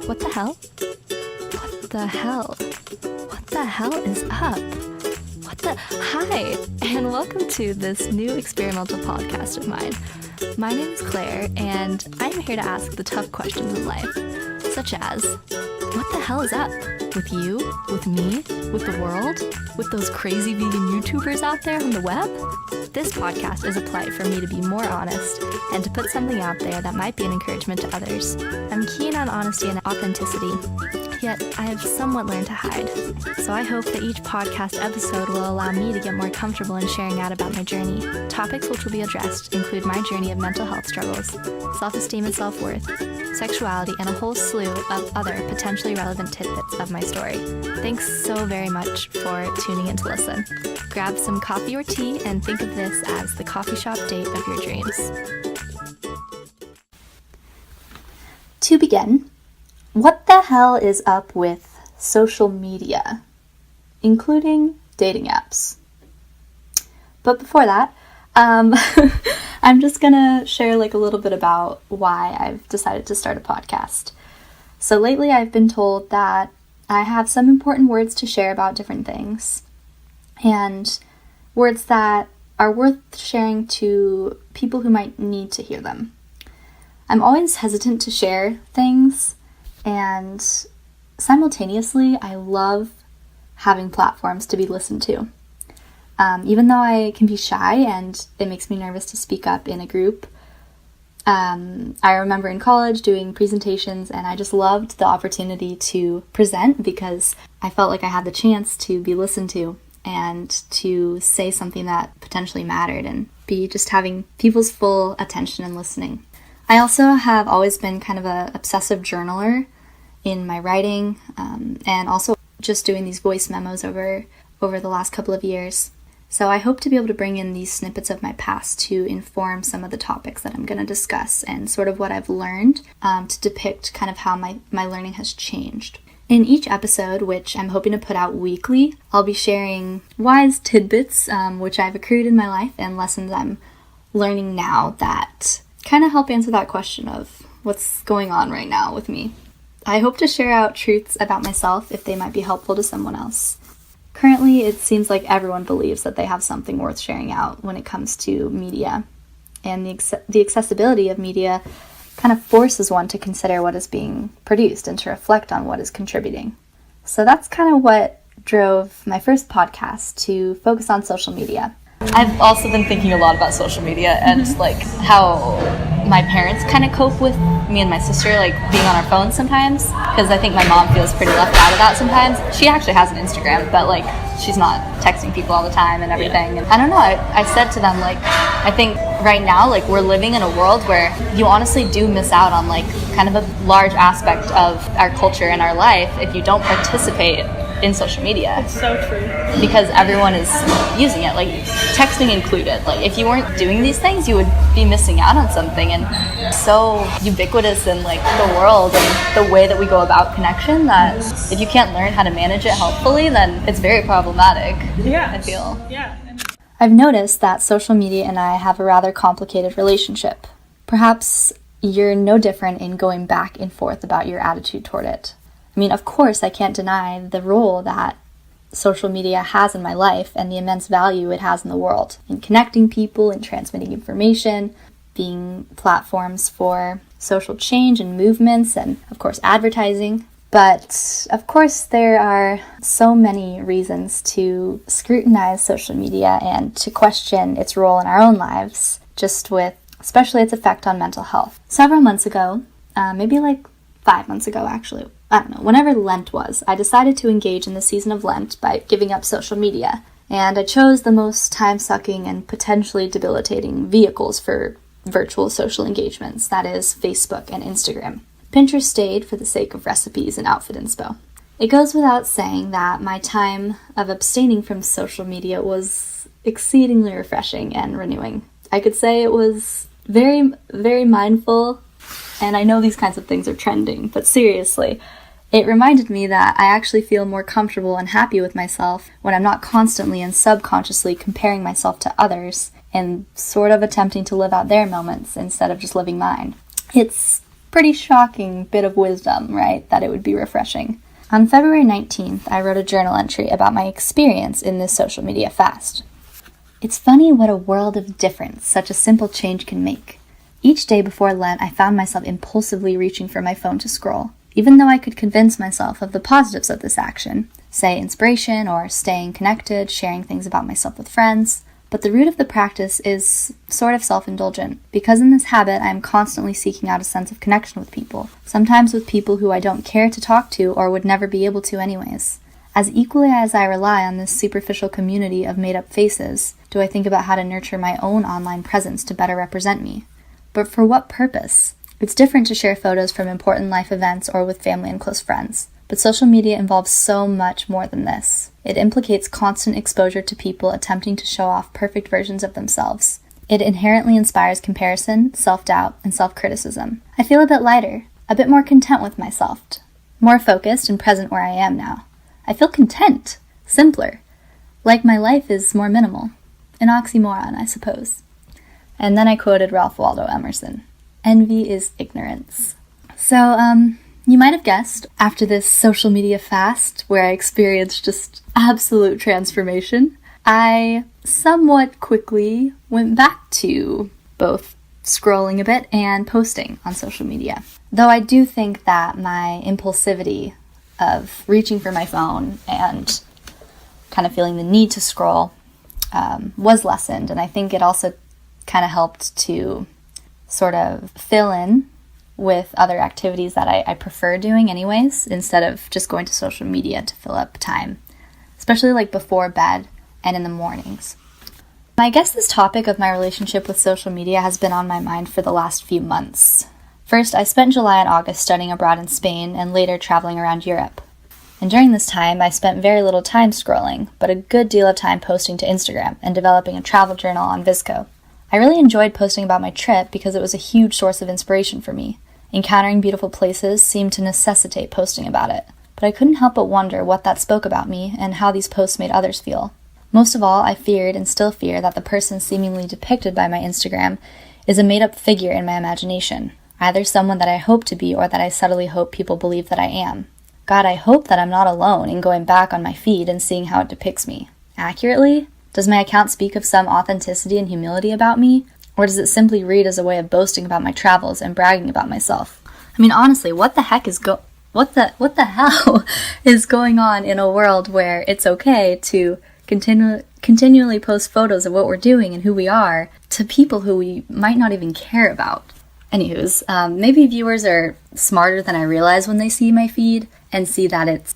What the hell? What the hell? What the hell is up? Hi, and welcome to this new experimental podcast of mine. My name is Claire, and I'm here to ask the tough questions in life, such as, what the hell is up? With you? With me? With the world? With those crazy vegan YouTubers out there on the web? This podcast is a play for me to be more honest and to put something out there that might be an encouragement to others. I'm keen on honesty and authenticity, yet I have somewhat learned to hide. So I hope that each podcast episode will allow me to get more comfortable in sharing out about my journey. Topics which will be addressed include my journey of mental health struggles, self-esteem and self-worth, sexuality, and a whole slew of other potentially relevant tidbits of my story. Thanks so very much for tuning in to listen. Grab some coffee or tea and think of this as the coffee shop date of your dreams. To begin, what the hell is up with social media, including dating apps? But before that, I'm just gonna share a little bit about why I've decided to start a podcast. So lately I've been told that I have some important words to share about different things, and words that are worth sharing to people who might need to hear them. I'm always hesitant to share things, and simultaneously I love having platforms to be listened to. Even though I can be shy and it makes me nervous to speak up in a group, I remember in college doing presentations, and I just loved the opportunity to present because I felt like I had the chance to be listened to and to say something that potentially mattered and be just having people's full attention and listening. I also have always been kind of an obsessive journaler in my writing, and also just doing these voice memos over the last couple of years. So I hope to be able to bring in these snippets of my past to inform some of the topics that I'm going to discuss and sort of what I've learned, to depict kind of how my learning has changed. In each episode, which I'm hoping to put out weekly, I'll be sharing wise tidbits which I've accrued in my life and lessons I'm learning now that kind of help answer that question of what's going on right now with me. I hope to share out truths about myself if they might be helpful to someone else. Currently, it seems like everyone believes that they have something worth sharing out when it comes to media. And the accessibility of media kind of forces one to consider what is being produced and to reflect on what is contributing. So that's kind of what drove my first podcast to focus on social media. I've also been thinking a lot about social media and how my parents kind of cope with me and my sister being on our phones sometimes, because I think my mom feels pretty left out of that sometimes. She actually has an Instagram, but she's not texting people all the time and everything. Yeah. And I don't know, I said to them I think right now we're living in a world where you honestly do miss out on kind of a large aspect of our culture and our life if you don't participate in social media. It's so true. Because everyone is using it, texting included. If you weren't doing these things, you would be missing out on something. And so ubiquitous in the world and the way that we go about connection that if you can't learn how to manage it helpfully, then it's very problematic. Yeah. I feel. Yeah. I've noticed that social media and I have a rather complicated relationship. Perhaps you're no different in going back and forth about your attitude toward it. I mean, of course, I can't deny the role that social media has in my life and the immense value it has in the world, in connecting people and transmitting information, being platforms for social change and movements, and, of course, advertising. But, of course, there are so many reasons to scrutinize social media and to question its role in our own lives, especially its effect on mental health. Several months ago, maybe 5 months ago, actually, I don't know, whenever Lent was, I decided to engage in the season of Lent by giving up social media. And I chose the most time-sucking and potentially debilitating vehicles for virtual social engagements, that is, Facebook and Instagram. Pinterest stayed for the sake of recipes and outfit inspo. It goes without saying that my time of abstaining from social media was exceedingly refreshing and renewing. I could say it was very, very mindful. And I know these kinds of things are trending, but seriously, it reminded me that I actually feel more comfortable and happy with myself when I'm not constantly and subconsciously comparing myself to others and sort of attempting to live out their moments instead of just living mine. It's pretty shocking bit of wisdom, right? That it would be refreshing. On February 19th, I wrote a journal entry about my experience in this social media fast. It's funny what a world of difference such a simple change can make. Each day before Lent, I found myself impulsively reaching for my phone to scroll, even though I could convince myself of the positives of this action, say inspiration or staying connected, sharing things about myself with friends. But the root of the practice is sort of self-indulgent, because in this habit I am constantly seeking out a sense of connection with people, sometimes with people who I don't care to talk to or would never be able to anyways. As equally as I rely on this superficial community of made-up faces, do I think about how to nurture my own online presence to better represent me. But for what purpose? It's different to share photos from important life events or with family and close friends. But social media involves so much more than this. It implicates constant exposure to people attempting to show off perfect versions of themselves. It inherently inspires comparison, self-doubt, and self-criticism. I feel a bit lighter, a bit more content with myself, more focused and present where I am now. I feel content, simpler, like my life is more minimal. An oxymoron, I suppose. And then I quoted Ralph Waldo Emerson. Envy is ignorance. So, you might have guessed, after this social media fast, where I experienced just absolute transformation, I somewhat quickly went back to both scrolling a bit and posting on social media. Though I do think that my impulsivity of reaching for my phone and kind of feeling the need to scroll was lessened, and I think it also kind of helped to sort of fill in with other activities that I prefer doing anyways, instead of just going to social media to fill up time, especially like before bed and in the mornings. I guess this topic of my relationship with social media has been on my mind for the last few months. First, I spent July and August studying abroad in Spain and later traveling around Europe. And during this time, I spent very little time scrolling, but a good deal of time posting to Instagram and developing a travel journal on Visco. I really enjoyed posting about my trip because it was a huge source of inspiration for me. Encountering beautiful places seemed to necessitate posting about it, but I couldn't help but wonder what that spoke about me and how these posts made others feel. Most of all, I feared and still fear that the person seemingly depicted by my Instagram is a made-up figure in my imagination, either someone that I hope to be or that I subtly hope people believe that I am. God, I hope that I'm not alone in going back on my feed and seeing how it depicts me. Accurately? Does my account speak of some authenticity and humility about me? Or does it simply read as a way of boasting about my travels and bragging about myself? I mean, honestly, what the hell is going on in a world where it's okay to continually post photos of what we're doing and who we are to people who we might not even care about? Anywho's, maybe viewers are smarter than I realize when they see my feed and see that it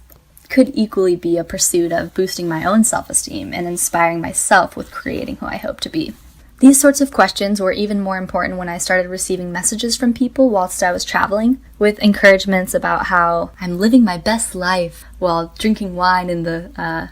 could equally be a pursuit of boosting my own self-esteem and inspiring myself with creating who I hope to be. These sorts of questions were even more important when I started receiving messages from people whilst I was traveling, with encouragements about how I'm living my best life while drinking wine in the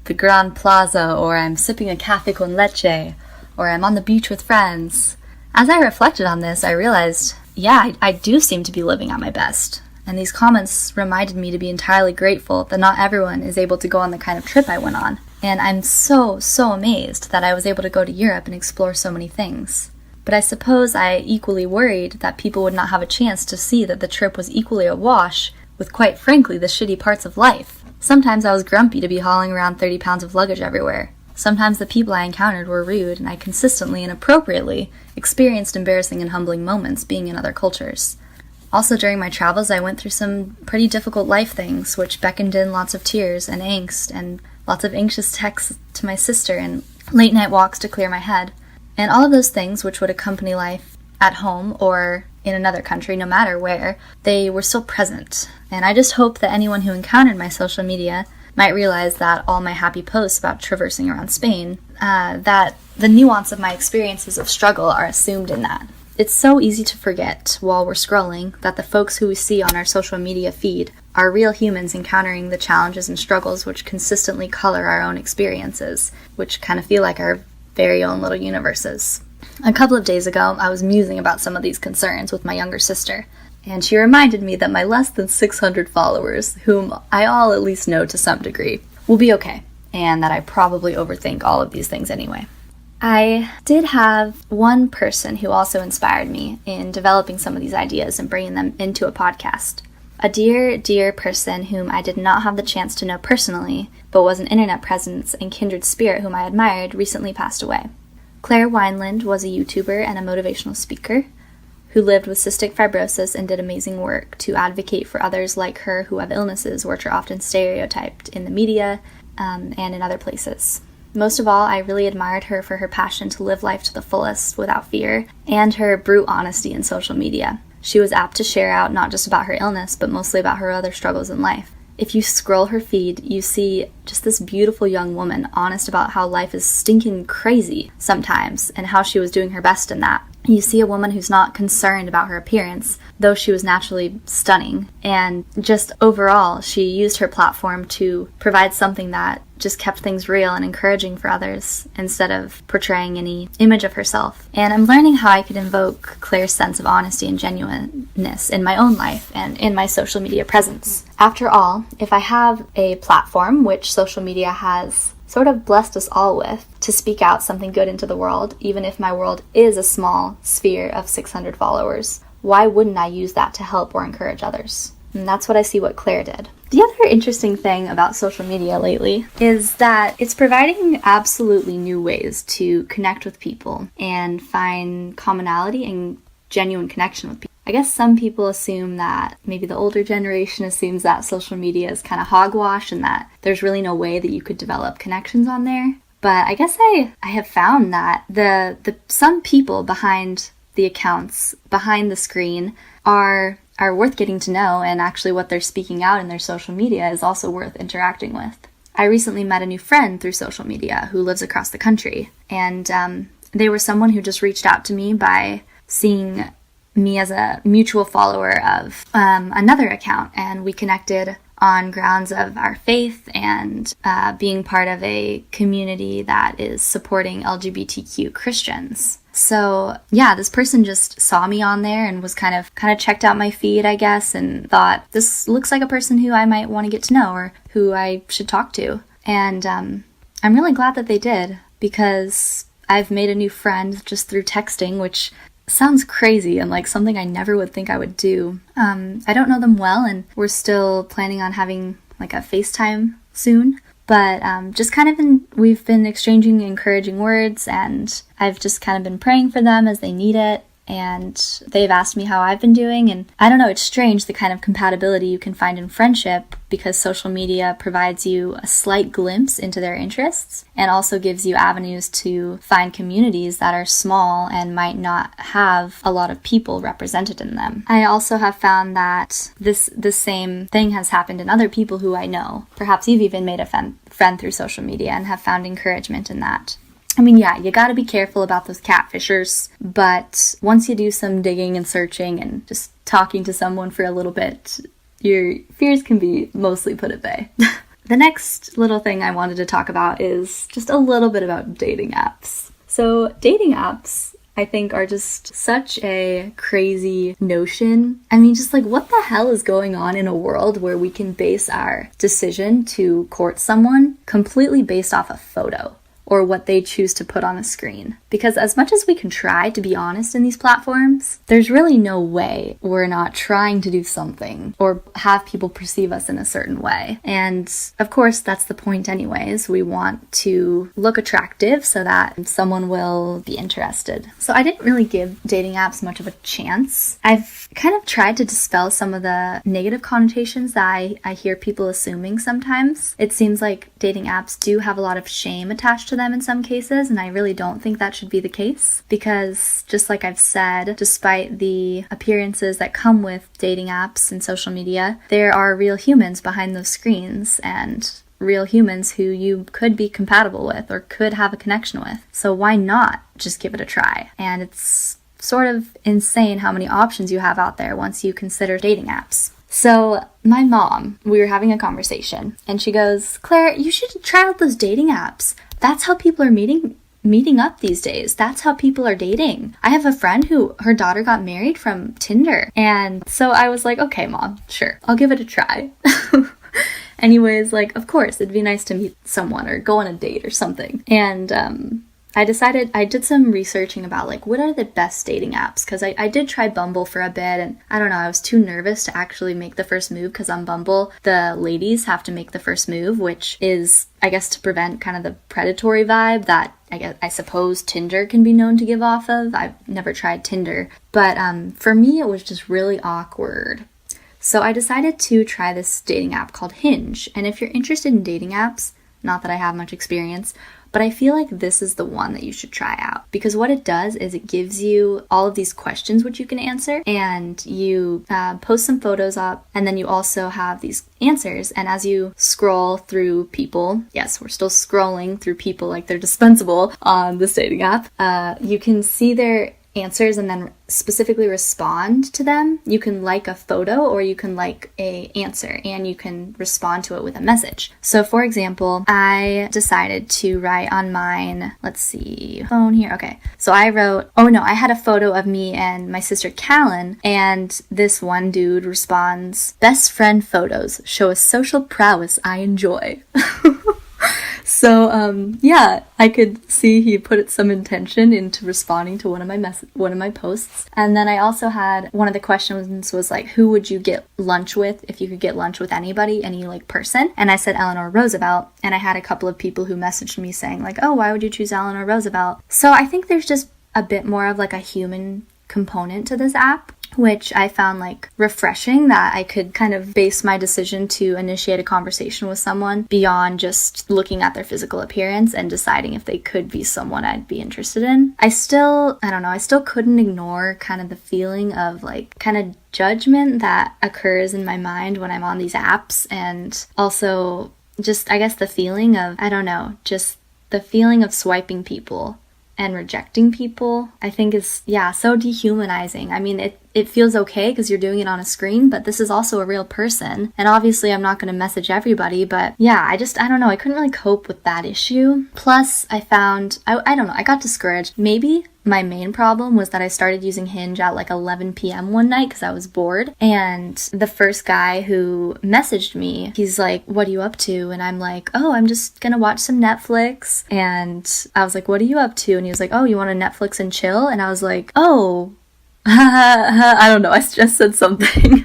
Gran Plaza, or I'm sipping a café con leche, or I'm on the beach with friends. As I reflected on this, I realized, I do seem to be living at my best. And these comments reminded me to be entirely grateful that not everyone is able to go on the kind of trip I went on. And I'm so amazed that I was able to go to Europe and explore so many things. But I suppose I equally worried that people would not have a chance to see that the trip was equally awash with, quite frankly, the shitty parts of life. Sometimes I was grumpy to be hauling around 30 pounds of luggage everywhere. Sometimes the people I encountered were rude, and I consistently and appropriately experienced embarrassing and humbling moments being in other cultures. Also, during my travels, I went through some pretty difficult life things, which beckoned in lots of tears and angst and lots of anxious texts to my sister and late-night walks to clear my head. And all of those things which would accompany life at home or in another country, no matter where, they were still present. And I just hope that anyone who encountered my social media might realize that all my happy posts about traversing around Spain, that the nuance of my experiences of struggle are assumed in that. It's so easy to forget while we're scrolling that the folks who we see on our social media feed are real humans encountering the challenges and struggles which consistently color our own experiences, which kind of feel like our very own little universes. A couple of days ago, I was musing about some of these concerns with my younger sister, and she reminded me that my less than 600 followers, whom I all at least know to some degree, will be okay, and that I probably overthink all of these things anyway. I did have one person who also inspired me in developing some of these ideas and bringing them into a podcast. A dear, dear person whom I did not have the chance to know personally, but was an internet presence and kindred spirit whom I admired, recently passed away. Claire Wineland was a YouTuber and a motivational speaker who lived with cystic fibrosis and did amazing work to advocate for others like her who have illnesses which are often stereotyped in the media and in other places. Most of all, I really admired her for her passion to live life to the fullest without fear and her brute honesty in social media. She was apt to share out not just about her illness, but mostly about her other struggles in life. If you scroll her feed, you see just this beautiful young woman honest about how life is stinking crazy sometimes and how she was doing her best in that. You see a woman who's not concerned about her appearance, though she was naturally stunning. And just overall, she used her platform to provide something that just kept things real and encouraging for others instead of portraying any image of herself. And I'm learning how I could invoke Claire's sense of honesty and genuineness in my own life and in my social media presence. After all, if I have a platform, which social media has sort of blessed us all with, to speak out something good into the world, even if my world is a small sphere of 600 followers, why wouldn't I use that to help or encourage others? And that's what I see what Claire did. The other interesting thing about social media lately is that it's providing absolutely new ways to connect with people and find commonality and genuine connection with people. I guess some people assume that, maybe the older generation assumes that social media is kind of hogwash and that there's really no way that you could develop connections on there. But I guess I have found that the some people behind the accounts, behind the screen, are worth getting to know, and actually what they're speaking out in their social media is also worth interacting with. I recently met a new friend through social media who lives across the country, and they were someone who just reached out to me by seeing me as a mutual follower of another account, and we connected on grounds of our faith and being part of a community that is supporting LGBTQ Christians. So yeah, this person just saw me on there and was kind of checked out my feed, I guess, and thought, this looks like a person who I might want to get to know or who I should talk to. And I'm really glad that they did, because I've made a new friend just through texting, which sounds crazy and like something I never would think I would do. I don't know them well, and we're still planning on having like a FaceTime soon. But we've been exchanging encouraging words, and I've just kind of been praying for them as they need it. And they've asked me how I've been doing, and I don't know, it's strange the kind of compatibility you can find in friendship, because social media provides you a slight glimpse into their interests and also gives you avenues to find communities that are small and might not have a lot of people represented in them. I also have found that the same thing has happened in other people who I know. Perhaps you've even made a friend through social media and have found encouragement in that. I mean, yeah, you gotta be careful about those catfishers, but once you do some digging and searching and just talking to someone for a little bit, your fears can be mostly put at bay. The next little thing I wanted to talk about is just a little bit about dating apps. So dating apps, I think, are just such a crazy notion. I mean, just like, what the hell is going on in a world where we can base our decision to court someone completely based off a photo or what they choose to put on a screen? Because as much as we can try to be honest in these platforms, there's really no way we're not trying to do something or have people perceive us in a certain way. And of course, that's the point anyways. We want to look attractive so that someone will be interested. So I didn't really give dating apps much of a chance. I've kind of tried to dispel some of the negative connotations that I hear people assuming sometimes. It seems like dating apps do have a lot of shame attached to them in some cases, and I really don't think that should be the case, because just like I've said, despite the appearances that come with dating apps and social media, there are real humans behind those screens and real humans who you could be compatible with or could have a connection with. So why not just give it a try? And it's sort of insane how many options you have out there once you consider dating apps. So my mom, we were having a conversation, and she goes, "Claire, you should try out those dating apps. That's how people are meeting up these days. That's how people are dating. I have a friend who her daughter got married from Tinder." And so I was like, okay, Mom, sure, I'll give it a try. Anyways, like, of course, it'd be nice to meet someone or go on a date or something. And I decided, I did some researching about like what are the best dating apps, because I did try Bumble for a bit, and I don't know, I was too nervous to actually make the first move, because on Bumble the ladies have to make the first move, which is, I guess, to prevent kind of the predatory vibe that I suppose Tinder can be known to give off of. I've never tried Tinder, but for me it was just really awkward. So I decided to try this dating app called Hinge. And if you're interested in dating apps, not that I have much experience, but I feel like this is the one that you should try out, because what it does is it gives you all of these questions which you can answer, and you post some photos up, and then you also have these answers. And as you scroll through people, yes, we're still scrolling through people like they're dispensable on this dating app, you can see their answers and then specifically respond to them. You can like a photo, or you can like a answer, and you can respond to it with a message. So for example, I decided to write on mine, let's see, phone here. Okay. So I wrote, I had a photo of me and my sister Callan, and this one dude responds, "Best friend photos show a social prowess I enjoy." So, I could see he put some intention into responding to one of my posts. And then I also had, one of the questions was like, who would you get lunch with if you could get lunch with anybody, any like person? And I said Eleanor Roosevelt, and I had a couple of people who messaged me saying like, oh, why would you choose Eleanor Roosevelt? So I think there's just a bit more of like a human component to this app, which I found like refreshing, that I could kind of base my decision to initiate a conversation with someone beyond just looking at their physical appearance and deciding if they could be someone I'd be interested in. I still couldn't ignore kind of the feeling of like kind of judgment that occurs in my mind when I'm on these apps, and also just, I guess, the feeling of, just the feeling of swiping people and rejecting people, I think is, so dehumanizing. I mean, it feels okay because you're doing it on a screen, but this is also a real person. And obviously I'm not going to message everybody, but I couldn't really cope with that issue. Plus I found, I got discouraged. Maybe my main problem was that I started using Hinge at like 11 p.m. one night because I was bored. And the first guy who messaged me, he's like, "What are you up to?" And I'm like, "Oh, I'm just gonna watch some Netflix." And I was like, "What are you up to?" And he was like, "Oh, you want to Netflix and chill?" And I was like, "Oh." I don't know, I just said something.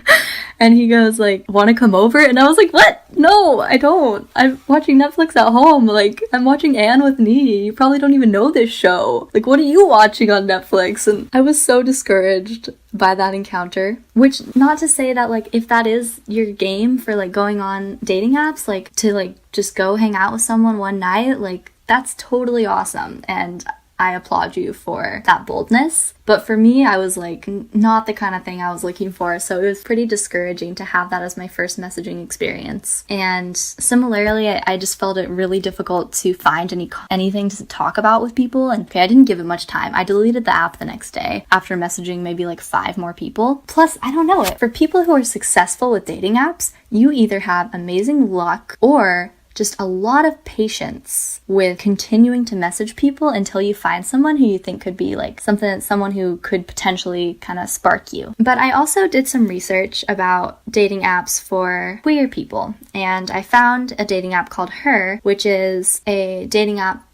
And he goes like, "Want to come over?" And I was like, "What? No, I don't. I'm watching Netflix at home. Like, I'm watching Anne with Nee. You probably don't even know this show. Like, what are you watching on Netflix?" And I was so discouraged by that encounter. Which, not to say that like, if that is your game for like going on dating apps, like to like just go hang out with someone one night, like that's totally awesome. And I applaud you for that boldness. But for me, I was like, not the kind of thing I was looking for. So it was pretty discouraging to have that as my first messaging experience. And similarly, I just felt it really difficult to find anything to talk about with people. And I didn't give it much time. I deleted the app the next day after messaging maybe like 5 more people. Plus, I don't know, for people who are successful with dating apps, you either have amazing luck or just a lot of patience with continuing to message people until you find someone who you think could be like someone who could potentially kind of spark you. But I also did some research about dating apps for queer people, and I found a dating app called Her, which is a dating app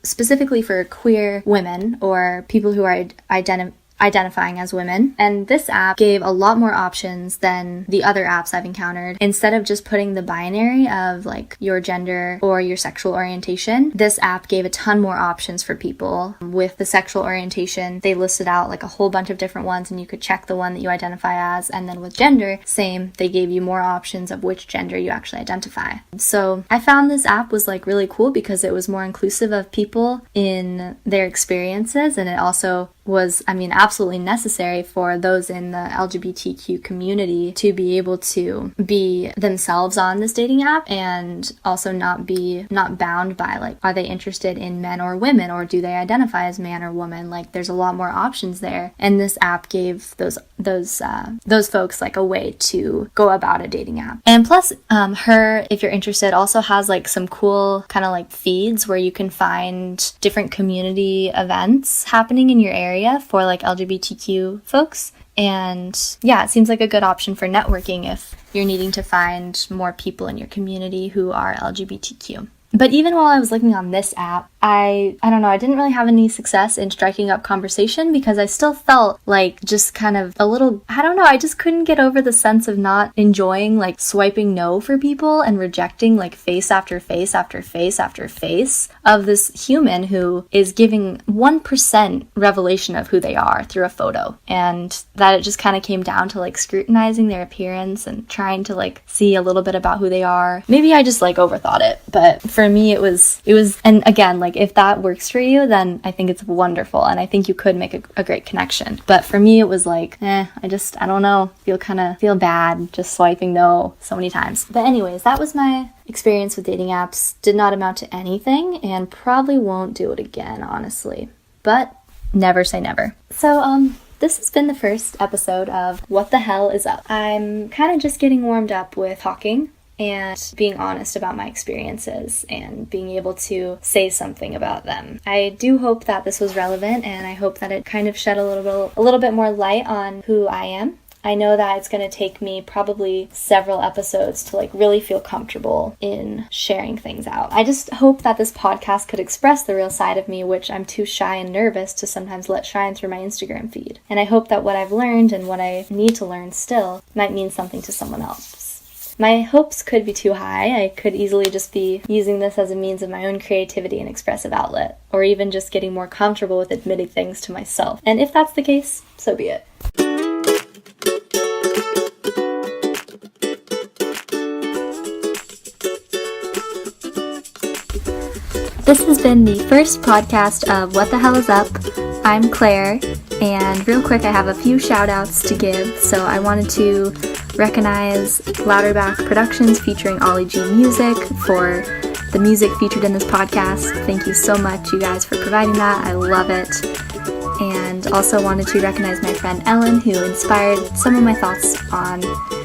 specifically for queer women or people who are identifying as women. And this app gave a lot more options than the other apps I've encountered. Instead of just putting the binary of like your gender or your sexual orientation, this app gave a ton more options for people. With the sexual orientation, they listed out like a whole bunch of different ones, and you could check the one that you identify as. And then with gender, same, they gave you more options of which gender you actually identify. So I found this app was like really cool because it was more inclusive of people in their experiences, and it also was, absolutely necessary for those in the LGBTQ community to be able to be themselves on this dating app, and also not bound by like, are they interested in men or women, or do they identify as man or woman? Like, there's a lot more options there, and this app gave those folks like a way to go about a dating app. And plus, Her, if you're interested, also has like some cool kind of like feeds where you can find different community events happening in your area for like LGBTQ folks. And it seems like a good option for networking if you're needing to find more people in your community who are LGBTQ. But even while I was looking on this app, I don't know, I didn't really have any success in striking up conversation because I still felt like just kind of a little, I don't know, I just couldn't get over the sense of not enjoying like swiping no for people and rejecting like face after face after face after face of this human who is giving 1% revelation of who they are through a photo. And that it just kind of came down to like scrutinizing their appearance and trying to like see a little bit about who they are. Maybe I just like overthought it, but for me it was, and again, like if that works for you, then I think it's wonderful and I think you could make a great connection. But for me it was like, I don't know, feel bad just swiping no so many times. But anyways, that was my experience with dating apps. Did not amount to anything and probably won't do it again, honestly. But never say never. So, this has been the first episode of What the Hell is Up. I'm kind of just getting warmed up with talking and being honest about my experiences and being able to say something about them. I do hope that this was relevant, and I hope that it kind of shed a little bit more light on who I am. I know that it's going to take me probably several episodes to like really feel comfortable in sharing things out. I just hope that this podcast could express the real side of me, which I'm too shy and nervous to sometimes let shine through my Instagram feed. And I hope that what I've learned and what I need to learn still might mean something to someone else. My hopes could be too high. I could easily just be using this as a means of my own creativity and expressive outlet, or even just getting more comfortable with admitting things to myself. And if that's the case, so be it. This has been the first podcast of What the Hell is Up. I'm Claire, and real quick, I have a few shout outs to give. So I wanted to recognize Louderback Productions featuring Ollie G Music for the music featured in this podcast. Thank you so much, you guys, for providing that. I love it. And also wanted to recognize my friend Ellen, who inspired some of my thoughts on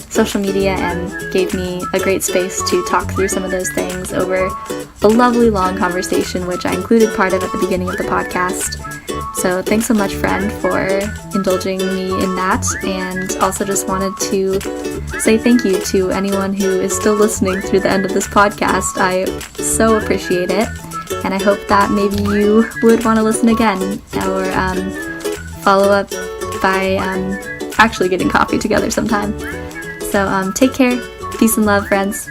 social media and gave me a great space to talk through some of those things over a lovely long conversation, which I included part of at the beginning of the podcast. So thanks so much, friend, for indulging me in that. And also just wanted to say thank you to anyone who is still listening through the end of this podcast. I so appreciate it. And I hope that maybe you would want to listen again or follow up by actually getting coffee together sometime. So take care. Peace and love, friends.